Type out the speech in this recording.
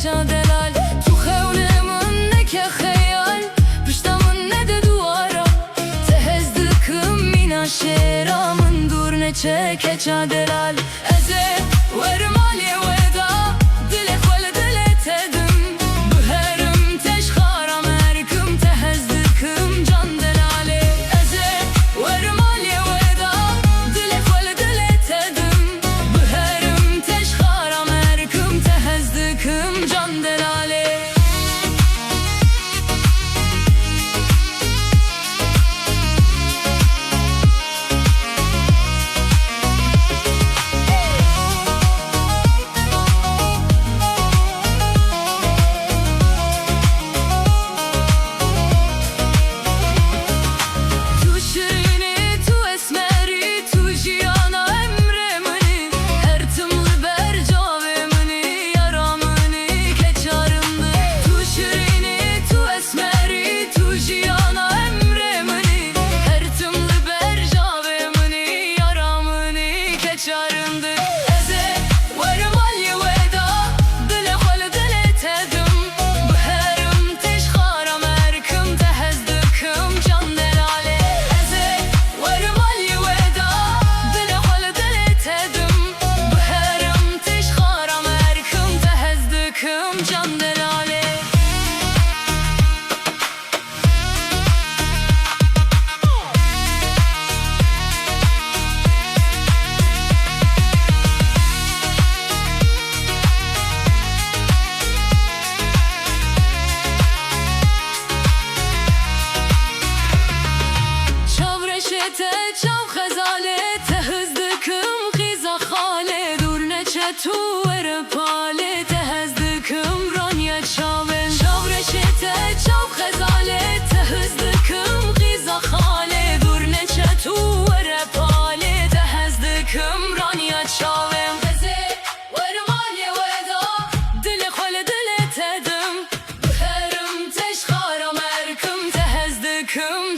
keça delal. Tu xewnemin neke xeyal, piştamın ne de duvara. Tehezdıkım mina şeramın dur neçe keça delal. Eze verim aliye veda, dile xwele dile tedim. Büherim teşxaram erkim, tehezdıkım can delale. Eze verim aliye veda, dile xwele dile tedim. Büherim teşxaram erkim, tehezdıkım can delale. Can delale. Çav reşete, çav xezale, tehezdıkım xiza xale. Dur neçe tu vere pale, tehezdıkım ranya çaven. Çav reşete, çav xezale, tehezdıkım xiza xale. Dur neçe tu vere pale, tehezdıkım ranya çaven. Eze verim aliye veda, dile xwele dile tedim. Büherim teşxaram erkim, tehezdıkım